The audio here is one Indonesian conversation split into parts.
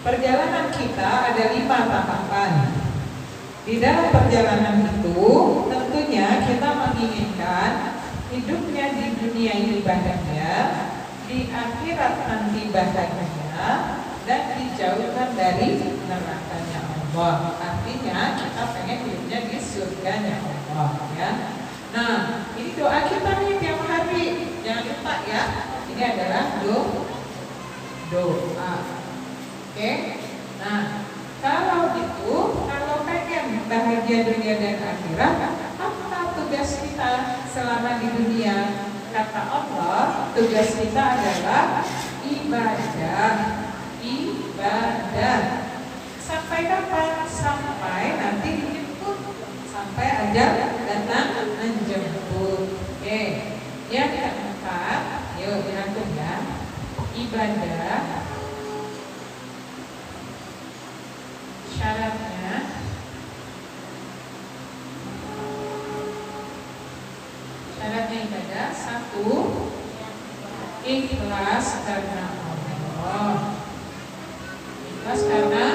perjalanan kita ada 5 tahapan. Di dalam perjalanan itu tentunya kita menginginkan hidupnya di dunia ini bahagia, di akhirat nanti bahagia, dan dijauhkan dari nerakanya Allah. Artinya kita pengen hidupnya di surganya Allah ya. Nah, ini doa kita nih tiap hari. Jangan lupa ya. Ini adalah doa. Oke. Nah, kalau pengen bahagia dunia dan akhirat, apa tugas kita selama di dunia? Kata Allah, tugas kita adalah ibadah. Sampai kapan? Sampai nanti dijemput. Sampai ajal datang menjemput. Oke. Yang keempat, yuk dirangkum ya. Ibadah syaratnya ibadah 1, ikhlas karena Allah. Ikhlas karena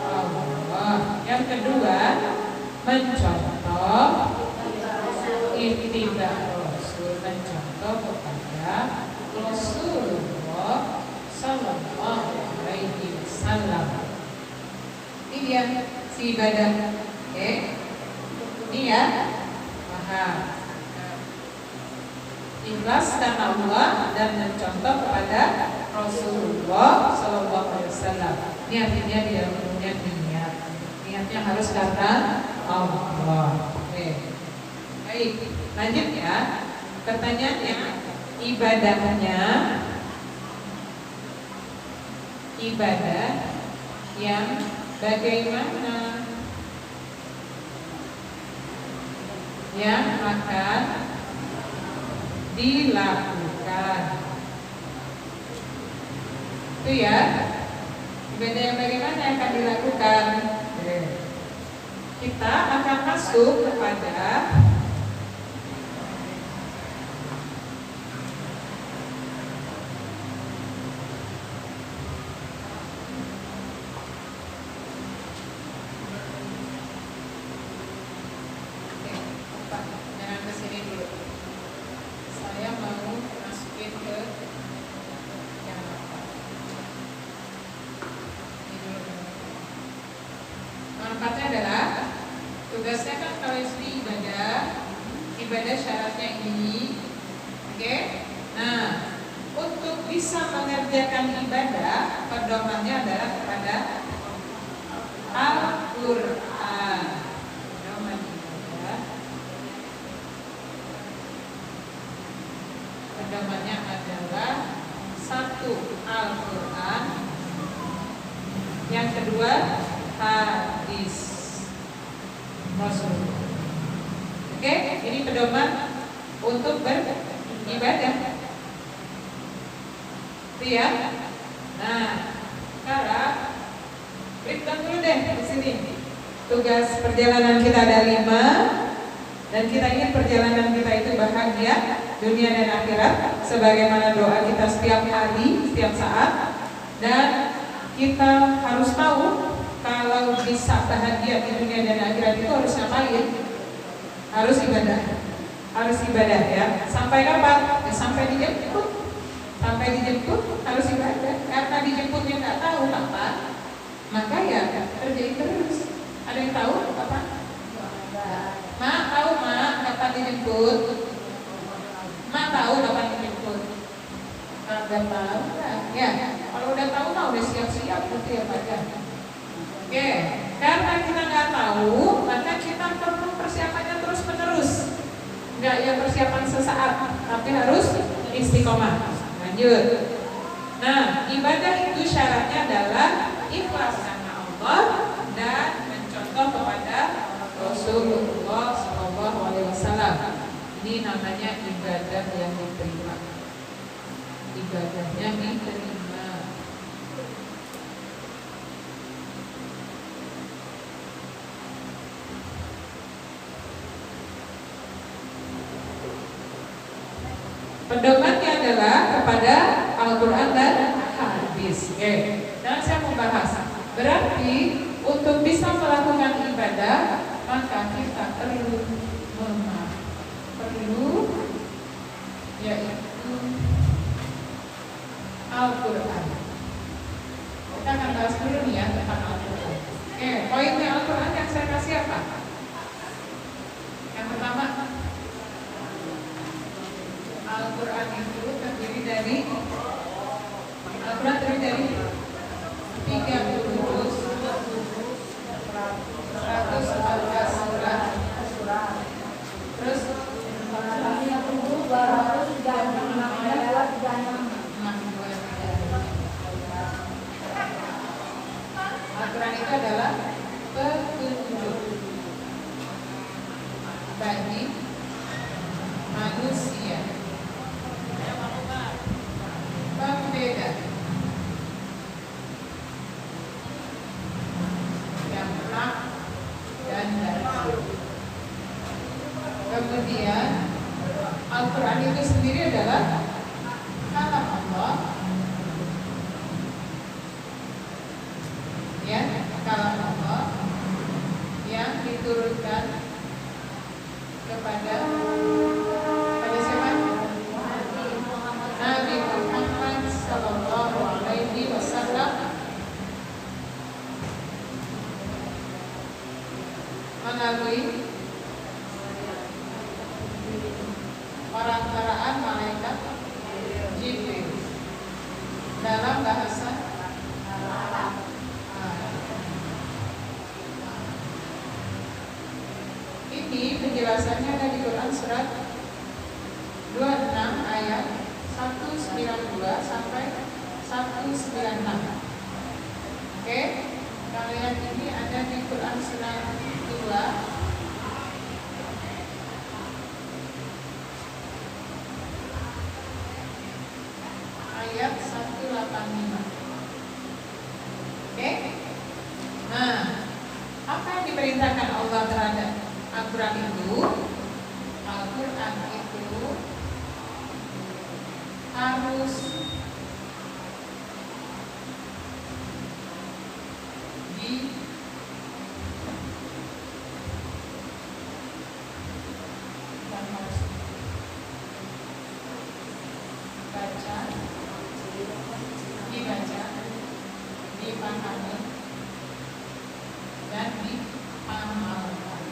Allah. Yang kedua, mencontoh ittiba Rasul, mencontoh kepada Rasulullah Sallallahu Alaihi Wasallam. Ini dia si ibadah. Oke. Ini ya. Paham. Ikhlas karena Allah dan mencontoh kepada Rasulullah Sallallahu Alaihi Wasallam. Ini artinya dia punya niat. Niatnya harus karena Allah. Oke. Baik, lanjut ya. Pertanyaannya, ibadahnya ibadah yang bagaimana yang akan dilakukan? Itu ya. Ibadah yang bagaimana yang akan dilakukan? Kita akan masuk kepada tugasnya kan kalau istri ibadah syaratnya ini. Oke. Nah, untuk bisa mengerjakan ibadah, pedomannya adalah kepada Al-Qur'an. Pedoman ibadah. Pedomannya adalah 1, Al-Qur'an. Yang kedua, hadis Rasul. Oke, ini pedoman untuk beribadah. Itu ya. Nah, sekarang breakdown dulu deh di sini. Tugas perjalanan kita ada 5, dan kita ingin perjalanan kita itu bahagia dunia dan akhirat, sebagaimana doa kita setiap hari, setiap saat. Dan kita harus tahu kalau bisa bahagia di dunia dan akhirat itu harus ngapain? Harus ibadah ya. Sampai kapan? Ya, sampai dijemput. Sampai dijemput harus ibadah. Karena dijemputnya nggak tahu kapan, maka ya kerjain terus. Ada yang tahu kapan? Mak tahu kapan dijemput? Mak tahu kapan dijemput? Nggak tahu ya. Kalau udah tahu mah udah siap-siap gitu ya Pak ya. Oke, karena kita nggak tahu, maka kita perlu persiapannya terus-menerus. Nggak yang persiapan sesaat, tapi harus istiqomah. Lanjut. Nah, ibadah itu syaratnya adalah ikhlas karena Allah dan mencontoh kepada Rasulullah Sallallahu Alaihi Wasallam. Ini namanya ibadah yang diterima. Ibadahnya diterima. Pedomannya adalah kepada Al-Quran dan hadis. Oke. Dan saya membahas, berarti untuk bisa melakukan ibadah maka kita perlu yaitu Al-Quran. Kita akan bahas dulu nih ya tentang Al-Quran. Oke, poinnya Al-Quran yang saya kasih apa? Yang pertama, Al-Quran itu terdiri dari 30 juz, 114 surat, terus Al-Quran itu adalah petunjuk bagi manusia, pembeda yang hak dan batil. Kemudian Al-Quran itu sendiri adalah kalam Allah, ya, kalam Allah yang diturunkan kepada siapa? Nabi Muhammad Sallallahu Alaihi Wasallam melalui perantaraan malaikat Jibril dalam bahasa Arab. Ini penjelasannya ada di Quran surat 26 ayat 192 sampai 196. Oke, kalian ini ada di Quran surat 2 ayat 185. Oke? Nah, apa yang diperintahkan Allah terhadap Al-Quran itu? Al-Quran itu harus dibaca, dipahami, dan diamalkan,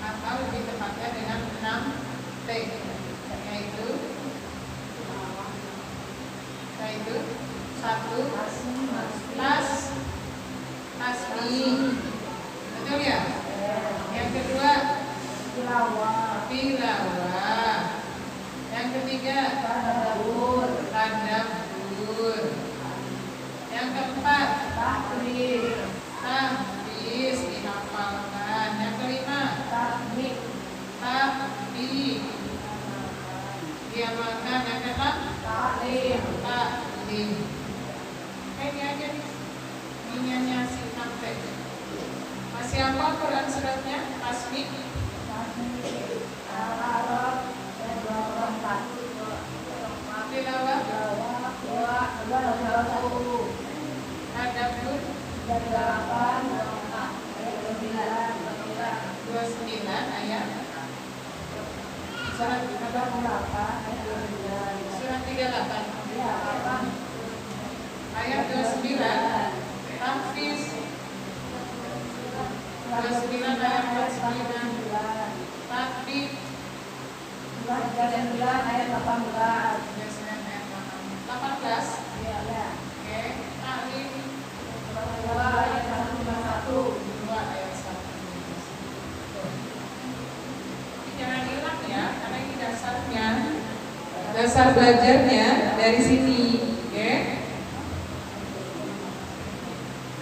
atau lebih tepatnya dengan 6 T, yaitu 1. Tasbih, betul ya? Yang kedua, tilawah. Yang ketiga, tadabbur. Yang keempat, tahfiz, dihafalkan. Yang kelima, tahbib, diamalkan. Yang keenam, taklim. Ini aja nih, iniannya singkat teks. Masih apa Quran suratnya? Tasbih, tilawah, tadabbur, 29 ayat surat 38 ayat 29, tahfiz 29 ayat 49, takbir 29 ayat 18. Oke, taklim 2 ayat 1. Jangan hilang ya, karena ini dasarnya, dasar belajarnya dari sini. Oke.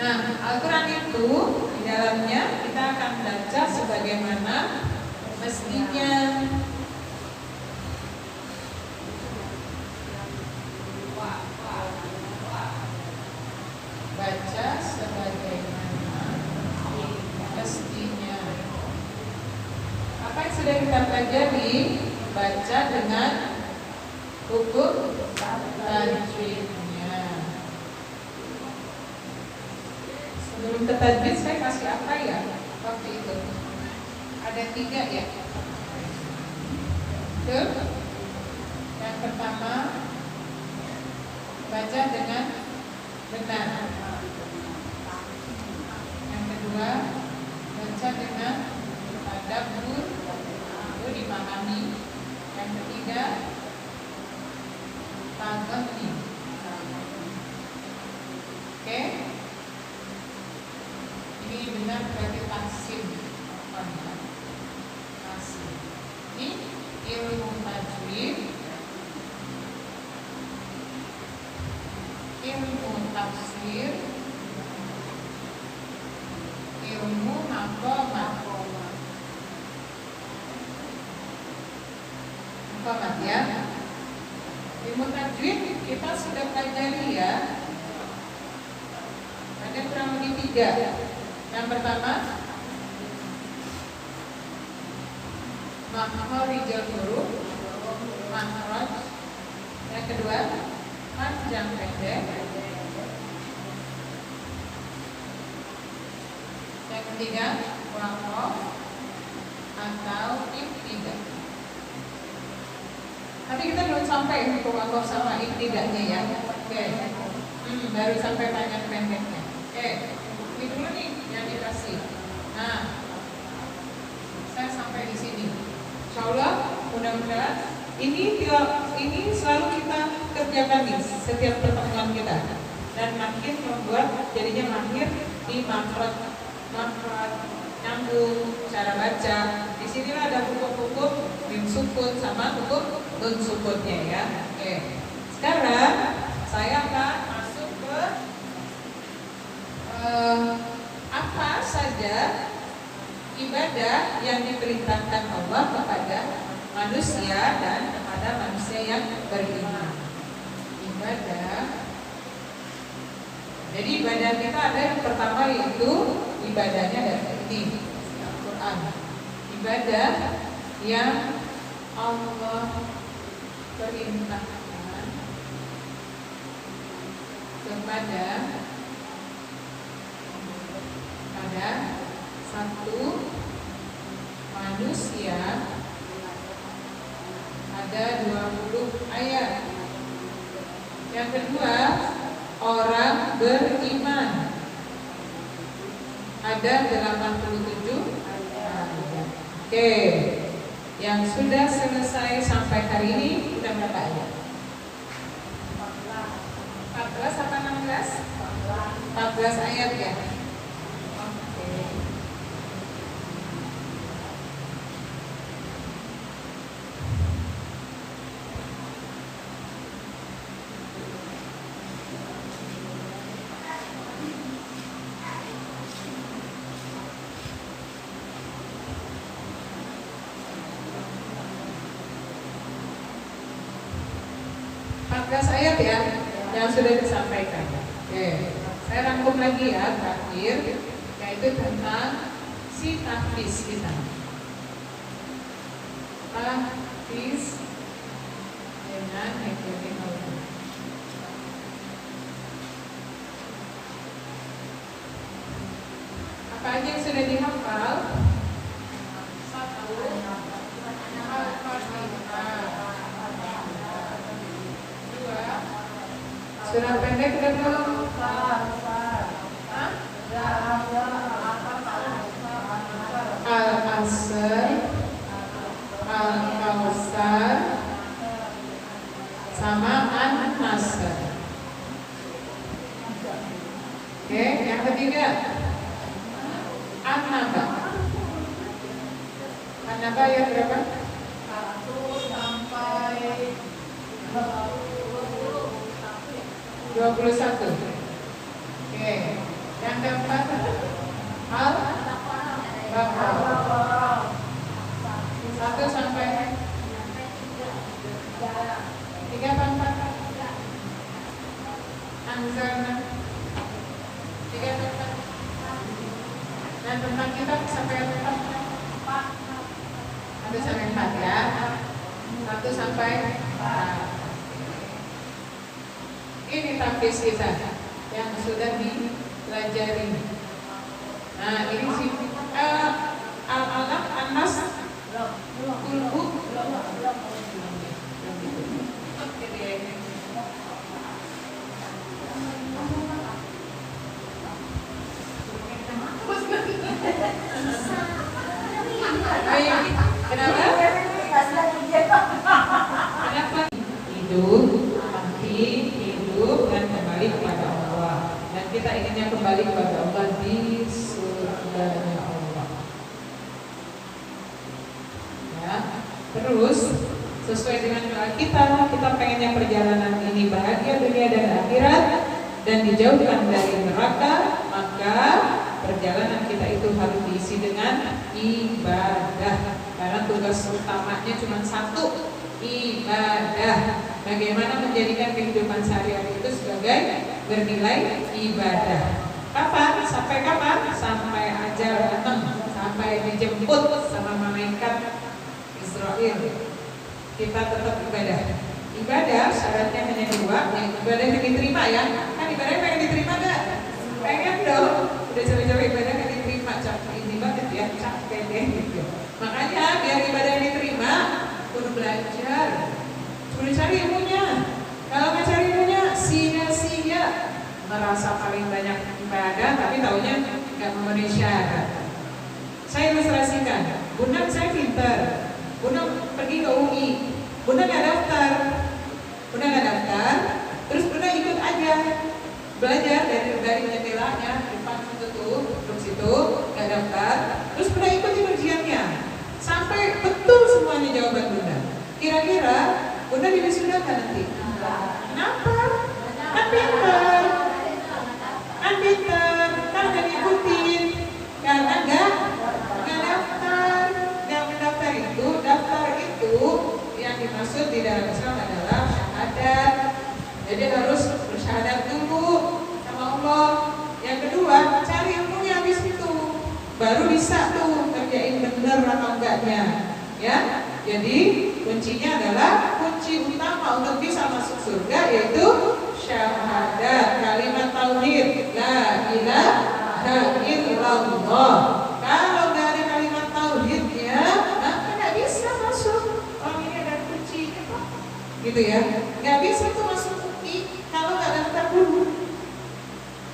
Nah, Al-Quran itu di dalamnya kita akan baca sebagaimana mestinya. Baca sebagaimana mestinya. Apa yang sudah kita pelajari? Baca dengan hukum tajwidnya. Sebelum ke tajwid saya kasih apa ya waktu itu? Ada 3 ya. Betul? Yang pertama, baca dengan benar. Yang kedua, baca dengan tadabbur, itu dipahami. Yang ketiga, taghanni. Oke? Ini benar berarti taksim. Ini ilmu tajwid, ilmu tafsir, ilmu maqamat. Maqamat ya. Ilmu tajwid kita sudah pelajari ya. Ada kurang lebih 3. Yang pertama, makharijul huruf, makhraj. Yang kedua, panjang pendek. Yang ketiga, waqaf atau ibtidah. Tapi kita belum sampai untuk waqaf sama ibtidahnya ya. Oke. Baru sampai panjang pendeknya. Oke. Ini dulu nih yang dikasih. Nah, saya sampai di sini. Insyaallah, mudah-mudahan ini selalu kita kerjakan nih setiap pertemuan kita, dan makin membuat jadinya mahir di makhraj, nyambung, cara baca. Di sinilah ada hukum-hukum mim sukun sama hukum nun sukunnya ya. Oke. Sekarang saya akan masuk ke apa saja ibadah yang diperintahkan Allah kepada manusia dan kepada manusia yang beriman. Ibadah. Jadi ibadah kita ada yang pertama yaitu ibadahnya dari ini Al-Quran. Ibadah yang Allah perintahkan kepada satu manusia, ada 20 ayat. Yang kedua, orang beriman, ada 87 ayat. Oke, yang sudah selesai sampai hari ini sudah berapa ayat? 14 apa 16? 14 ayat ya. Ayat ya yang sudah disampaikan. Oke, saya rangkum lagi ya terakhir, yaitu tentang si tahfiz kita. Tahfiz dengan metode Allah. Apa aja yang sudah dihafal? Surah pendek udah belum? Al-Asr, Al-Kawthar, sama An-Nasr. Oke, yang ketiga An-Naba. An-Naba ayat berapa? 1 sampai 21. Oke, yang keempat Al-Baqarah 1 sampai 3 apa 4? Anzalna 3 atau 4? Dan tentang kita sampai 4? 1 sampai 4 ya. 1 sampai 4. Ini tahfiz kita yang sudah dipelajari. Ayo, kenapa? Kenapa? Hidup, mati, hidup dan kembali kepada Allah. Dan kita inginnya kembali kepada Allah di surganya Allah. Ya, terus sesuai dengan doa kita pengennya perjalanan ini bahagia dunia dan akhirat dan dijauhkan dari neraka, maka perjalanan kita itu harus diisi dengan ibadah. Karena tugas utamanya cuma satu, ibadah. Bagaimana menjadikan kehidupan sehari-hari itu sebagai bernilai ibadah. Kapan? Sampai kapan? Sampai ajal datang, sampai dijemput sama malaikat Israel. Kita tetap ibadah. Ibadah syaratnya hanya dua, yang ibadah yang diterima ya. Kan ibadah pengen diterima gak? Pengen dong. Udah coba-coba ibadah yang diterima, capek ini banget ya, capek deh gitu. Makanya biar ibadah yang diterima, kudu belajar, kudu cari ilmunya. Kalau nggak cari ilmunya, sia-sia. Merasa paling banyak ibadah, tapi taunya nggak memenuhi syarat. Saya ilustrasikan, bunda saya pintar, bunda pergi ke UI, bunda nggak daftar, terus bunda ikut aja belajar dari jendelanya depan situ tuh, duduk situ, nggak daftar, terus bunda ikuti ujiannya sampai betul semuanya jawaban bunda. Kira-kira bunda diwisudakan nanti? Kenapa? Kan pintar, kan udah ngikutin, karena nggak daftar. Yang mendaftar itu, yang dimaksud di dalam Islam adalah syahadat. Jadi harus bersyahadat dulu sama Allah. Yang kedua, cari ilmunya habis itu, baru bisa tuh kerjain bener atau enggaknya. Ya, jadi kuncinya adalah kunci utama untuk bisa masuk surga yaitu syahadat, kalimat tauhid, la ilaha illallah. Kalau nggak ada kalimat tauhidnya, nggak bisa masuk. Oh ini ada kuncinya kok, gitu ya. Nggak bisa tuh masuk UI kalau nggak daftar dulu.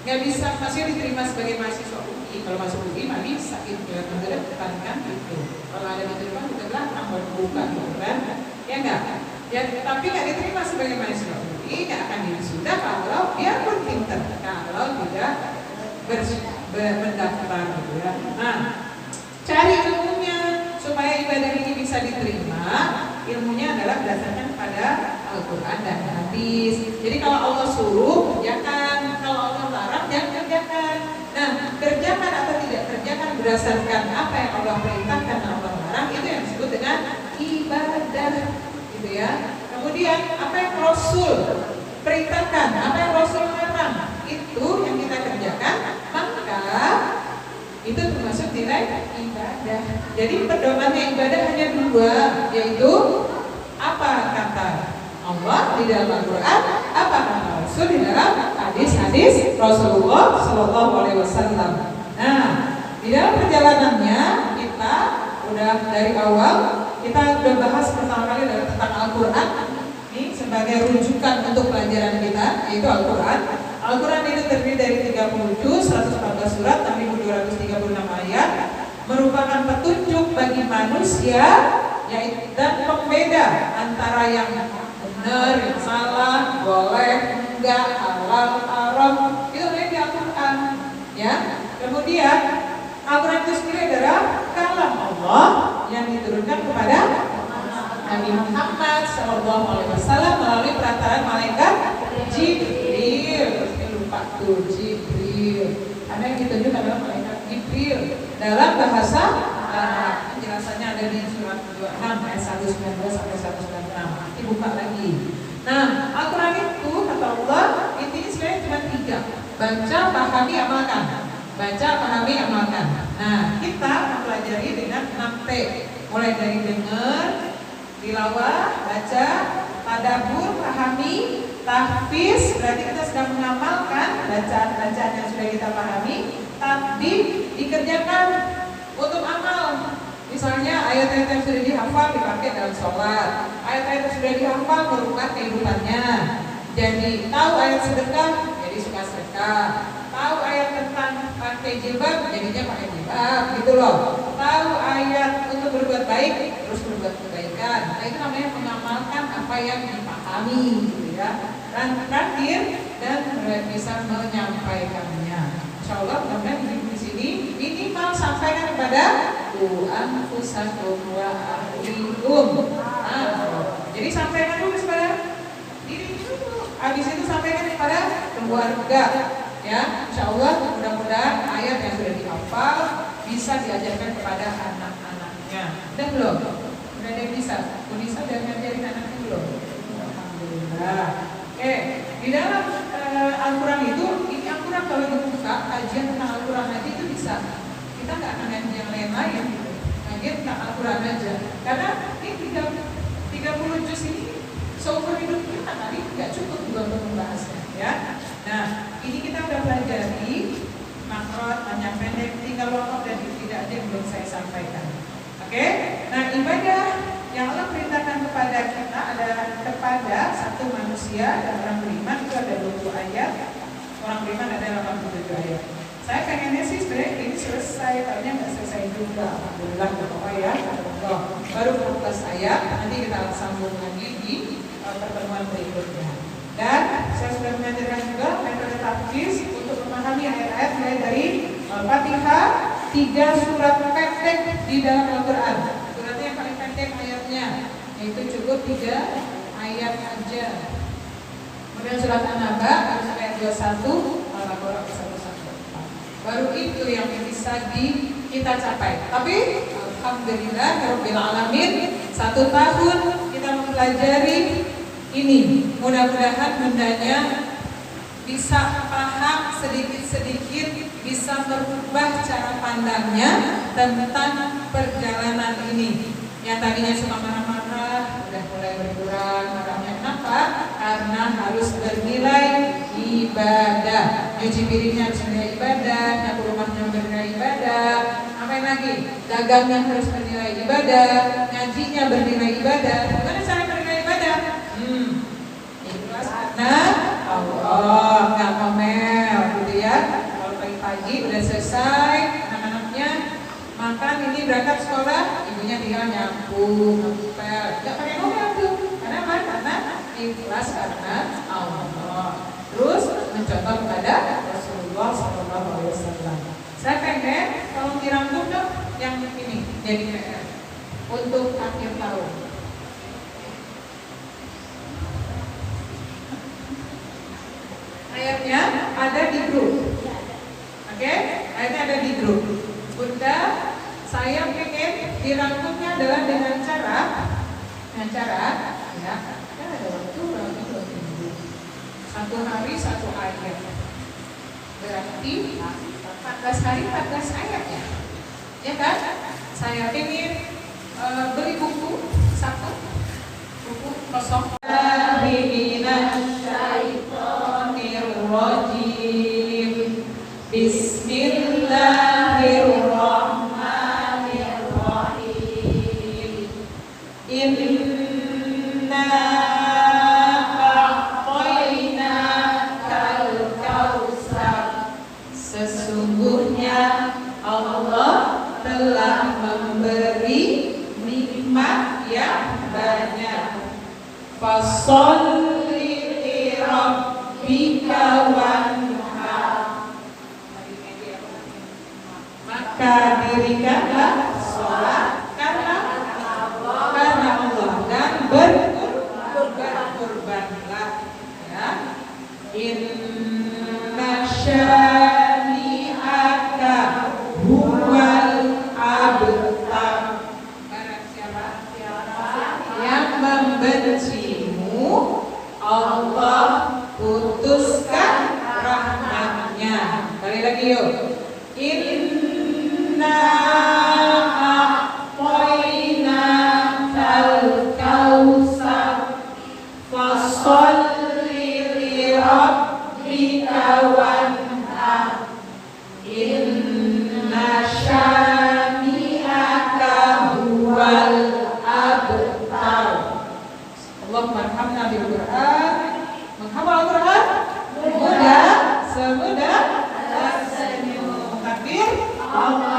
Nggak bisa masih diterima sebagai mahasiswa UI. Kalau masuk UI mah bisa gitu ya, negara depankan gitu. Kalau ada diterima kita belakang baru buka gitu kan, ya nggak? Ya, tapi nggak diterima sebagai mahasiswa UI, nggak akan diwisuda kalau biarpun pinter, kalau tidak mendaftar gitu ya. Nah, cari ilmunya supaya ibadah ini bisa diterima. Ilmunya adalah berdasarkan pada Al-Quran dan hadis. Jadi kalau Allah suruh kerjakan, kalau Allah larang jangan kerjakan. Nah, kerjakan atau tidak kerjakan berdasarkan apa yang Allah perintahkan dan Allah larang, itu yang disebut dengan ibadah, gitu ya. Kemudian apa yang Rasul perintahkan, apa yang Rasul larang, itu yang kita kerjakan, maka itu termasuk nilai ibadah. Jadi pedomannya ibadah hanya dua, yaitu apa kata Allah di dalam Al-Quran, apa kata Rasul di dalam hadis-hadis Rasulullah Shallallahu Alaihi Wasallam. Nah, di dalam perjalanannya kita udah dari awal kita udah bahas pertama kali tentang Al-Quran. Ini sebagai rujukan untuk pelajaran kita, yaitu Al-Quran. Al-Quran itu terdiri dari 30 juz, 114 surat, 6.236 ayat, merupakan petunjuk bagi manusia, yaitu dan pembeda antara yang benar, yang salah, boleh, enggak, halal, haram, itu ada di Al-Quran. Ya. Kemudian Al-Quran itu sendiri adalah kalam Allah yang diturunkan kepada Nabi Muhammad SAW melalui perantaraan malaikat Jibril. Lupa tuh Jibril. Ada yang ditunjuk adalah malaikat Jibril dalam bahasa penjelasannya ada di surat 26 ayat 119 sampai 196. Nanti buka lagi. Nah, Al-Quran itu kata Allah intinya sebenarnya cuma 3: baca, pahami, amalkan. Baca, pahami, amalkan. Nah, kita mempelajari dengan 6T, mulai dari dengar, tilawah, baca, tadabbur, pahami, tahfiz, berarti kita sedang mengamalkan bacaan-bacaan yang sudah kita pahami. Tatbik, dikerjakan untuk amal. Misalnya ayat-ayat yang sudah dihafal dipakai dalam sholat, ayat-ayat yang sudah dihafal merubah kehidupannya. Jadi tahu ayat sedekah, jadi suka sedekah. Tahu ayat tentang pakai jilbab, jadinya pakai jilbab, gitu loh. Tahu ayat untuk untuk berbuat baik, terus berbuat kebaikan. Nah, itu namanya mengamalkan apa yang dipahami, gitu ya. Dan terakhir, dan bisa menyampaikannya. Insya Allah, mudah-mudahan di sini minimal sampaikan kepada anfusakum wa ahlikum. Jadi sampaikan dulu kepada diri dulu. Habis itu sampaikan kepada keluarga. Ya, insya Allah mudah-mudahan ayat yang sudah dihafal bisa diajarkan kepada anak-anaknya. Udah belum? Udah ada yang bisa? Bisa udah ngajarin anaknya belum? Alhamdulillah. Oke, di dalam Al-Quran itu, ini Al-Quran kalau dibuka, kajian tentang Al-Quran aja itu bisa. Kita nggak akan ngaji yang lain-lain gitu. Kajian tentang Al-Quran aja. Karena ini 30 juz ini seumur hidup kita tadi nggak cukup juga untuk membahasnya, ya. Nah, ini kita udah pelajari makrot, panjang pendek, tinggal wakaf dan tidak ada yang belum saya sampaikan. Oke? Nah, ibadah yang Allah perintahkan kepada kita adalah kepada satu manusia dan orang beriman itu ada 20 ayat. Orang beriman ada 87 ayat. Saya pengennya sih sebenarnya ini selesai, tapi nggak selesai juga. Alhamdulillah, ya. Baru 14 ayat, nanti kita sambung lagi di pertemuan berikutnya. Dan saya sudah mengajarkan juga metode tahfiz untuk memahami ayat-ayat mulai dari Al-Fatihah, 3 surat pendek di dalam Al-Quran. Suratnya yang paling pendek ayatnya, yaitu cukup 3 ayat aja. Kemudian surat An-Naba harus ayat 21, Al-Baqarah 114. Baru itu yang bisa kita capai. Tapi alhamdulillah rabbil alamin, 1 tahun kita mempelajari ini. Mudah-mudahan bundanya bisa paham sedikit-sedikit, bisa merubah cara pandangnya tentang perjalanan ini. Yang tadinya suka marah-marah, udah mulai berkurang marahnya. Kenapa? Karena harus bernilai ibadah. Nyuci piringnya harus bernilai ibadah, nyapu rumahnya bernilai ibadah. Apa lagi? Dagangnya harus bernilai ibadah, ngajinya bernilai ibadah. Gimana cara bernilai ibadah? Ikhlas karena Allah, nggak ngomel, gitu ya. Kalau pagi-pagi udah selesai, anak-anaknya makan, ini berangkat sekolah, ibunya tinggal nyapu, ngepel, nggak pakai ngomel tuh. Karena apa? Karena ikhlas karena Allah. Terus mencontoh kepada Rasulullah SAW. Saya pengen kalau dirangkum dong yang ini jadi PR untuk akhir tahun. Ayatnya ada di grup. Oke? Ayatnya ada di grup. Bunda, saya pengen dirangkumnya adalah dengan cara ya, kan ada waktu 1 hari 1 ayat. Berarti 14 hari 14 ayat ya. Ya kan? Saya ingin beli buku 1, buku kosong. Bismillahirrahmanirrahim. Inna a'tainakal kautsar. Sesungguhnya Allah telah memberi nikmat yang banyak. Fasholli li rabbika wanhar. Maka dirikanlah sholat karena Allah dan berkurbanlah, ya. Inna syani'aka huwal abtar. Barang siapa yang membencimu, Allah putuskan rahmatnya. Kali lagi yuk. Inna a'tainakal kautsar fasholli li rabbika wanhar. Inna syani'aka huwal abtar. Allahumma arhamna bil Qur'an. Menghafal Al-Quran mudah, semudah tersenyum. Takbir Allah.